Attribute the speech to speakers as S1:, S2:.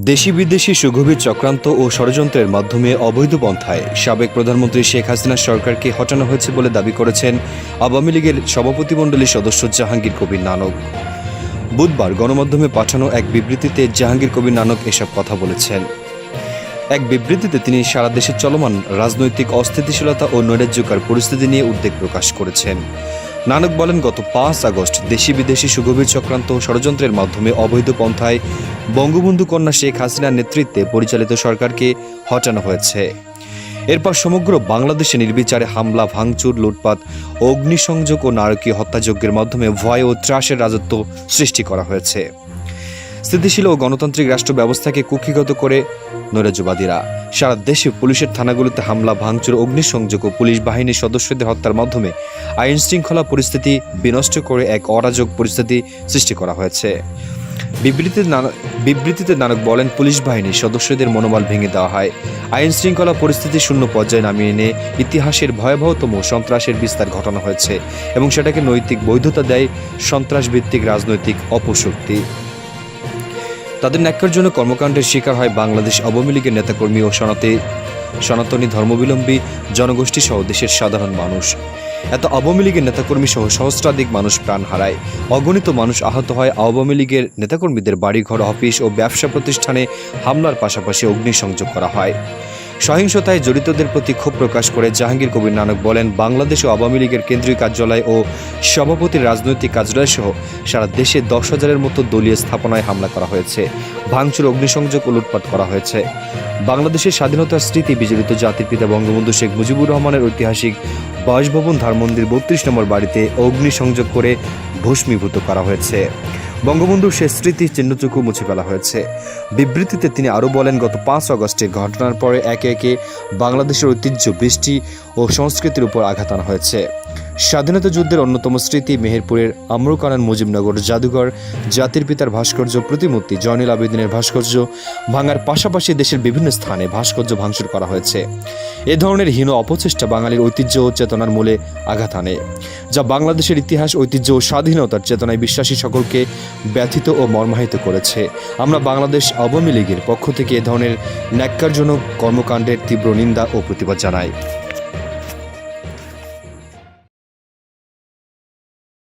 S1: দেশি বিদেশি সুগভীর চক্রান্ত ও ষড়যন্ত্রের মাধ্যমে অবৈধ পন্থায় সাবেক প্রধানমন্ত্রী শেখ হাসিনার সরকারকে হটানো হয়েছে বলে দাবি করেছেন আওয়ামী লীগের সভাপতিমণ্ডলীর সদস্য জাহাঙ্গীর কবির নানক। বুধবার গণমাধ্যমে পাঠানো এক বিবৃতিতে জাহাঙ্গীর কবির নানক এসব কথা বলেছেন। এক বিবৃতিতে তিনি সারা দেশে চলমান রাজনৈতিক অস্থিতিশীলতা ও নৈরাজ্যকর পরিস্থিতি নিয়ে উদ্বেগ প্রকাশ করেছেন। নানক বলেন, গত ৫ আগস্ট দেশি বিদেশি সুগভীর চক্রান্ত ও ষড়যন্ত্রের মাধ্যমে অবৈধ পন্থায় বঙ্গবন্ধু কন্যা শেখ হাসিনার নেতৃত্বে পরিচালিত সরকারকে হটানো হয়েছে। এরপর সমগ্র বাংলাদেশে নির্বিচারে হামলা, ভাঙচুর, লুটপাট, অগ্নিসংযোগ ও নারকীয় হত্যাযজ্ঞের মাধ্যমে ভয় ও ত্রাসের রাজত্ব সৃষ্টি করা হয়েছে। স্থিতিশীল ও গণতান্ত্রিক রাষ্ট্র ব্যবস্থাকে কুক্ষিগত করে নৈরাজ্যবাদীরা সারা দেশে পুলিশের থানাগুলোতে হামলা, ভাঙচুর, অগ্নিসংযোগ ও পুলিশ বাহিনীর সদস্যদের হত্যার মাধ্যমে আইন শৃঙ্খলা পরিস্থিতি বিনষ্ট করে এক অরাজক পরিস্থিতি সৃষ্টি করা হয়েছে। বিবৃতিতে নানক বলেন, পুলিশ বাহিনীর সদস্যদের মনোবল ভেঙে দেওয়া হয়, আইন শৃঙ্খলা পরিস্থিতি শূন্য পর্যায়ে নামিয়ে এনে ইতিহাসের ভয়াবহতম সন্ত্রাসের বিস্তার ঘটানো হয়েছে এবং সেটাকে নৈতিক বৈধতা দেয় সন্ত্রাসভিত্তিক রাজনৈতিক অপশক্তি। তাদের ন্যাক্কারজনক কর্মকাণ্ডের শিকার হয় বাংলাদেশ আওয়ামী লীগের নেতাকর্মী ও সনাতনী ধর্মাবলম্বী জনগোষ্ঠী সহ দেশের সাধারণ মানুষ। এত আওয়ামী লীগের নেতাকর্মী সহ সহস্রাধিক মানুষ প্রাণ হারায়, অগণিত মানুষ আহত হয়। আওয়ামী লীগের নেতাকর্মীদের বাড়িঘর, অফিস ও ব্যবসা প্রতিষ্ঠানে হামলার পাশাপাশি অগ্নিসংযোগ করা হয়। সহিংসতায় জড়িতদের প্রতি ক্ষোভ প্রকাশ করে জাহাঙ্গীর কবির নানক বলেন, বাংলাদেশ ও আওয়ামী লীগের কেন্দ্রীয় কার্যালয় ও সভাপতির রাজনৈতিক কার্যালয় সহ সারা দেশে 10,000-এর মতো দলীয় স্থাপনায় হামলা করা হয়েছে, ভাঙচুর, অগ্নিসংযোগ ও লুটপাট করা হয়েছে। বাংলাদেশের স্বাধীনতার স্মৃতি বিজড়িত জাতির পিতা বঙ্গবন্ধু শেখ মুজিবুর রহমানের ঐতিহাসিক বাসভবন ধানমন্দির 32 নম্বর বাড়িতে অগ্নিসংযোগ করে ভস্মীভূত করা হয়েছে। বঙ্গবন্ধুর সে স্মৃতির চিহ্নটুকু মুছে ফেলা হয়েছে। বিবৃতিতে তিনি আরও বলেন, গত ৫ আগস্টের ঘটনার পরে একে একে বাংলাদেশের ঐতিহ্য, বৃষ্টি ও সংস্কৃতির উপর আঘাত আনা হয়েছে। স্বাধীনতা যুদ্ধের অন্যতম স্মৃতি মেহেরপুরের আমরুকানন মুজিবনগর জাদুঘর, জাতির পিতার ভাস্কর্য, প্রতিমূর্তি, জয়নুল আবেদিনের ভাস্কর্য ভাঙার পাশাপাশি দেশের বিভিন্ন স্থানে ভাস্কর্য ভাঙচুর করা হয়েছে। এ ধরনের হীন অপচেষ্টা বাঙালির ঐতিহ্য ও চেতনার মূলে আঘাত আনে, যা বাংলাদেশের ইতিহাস, ঐতিহ্য ও স্বাধীনতার চেতনায় বিশ্বাসী সকলকে ব্যথিত ও মর্মাহিত করেছে। আমরা বাংলাদেশ আওয়ামী লীগের পক্ষ থেকে এ ধরনের ন্যাক্কারজনক কর্মকাণ্ডের তীব্র নিন্দা ও প্রতিবাদ জানাই।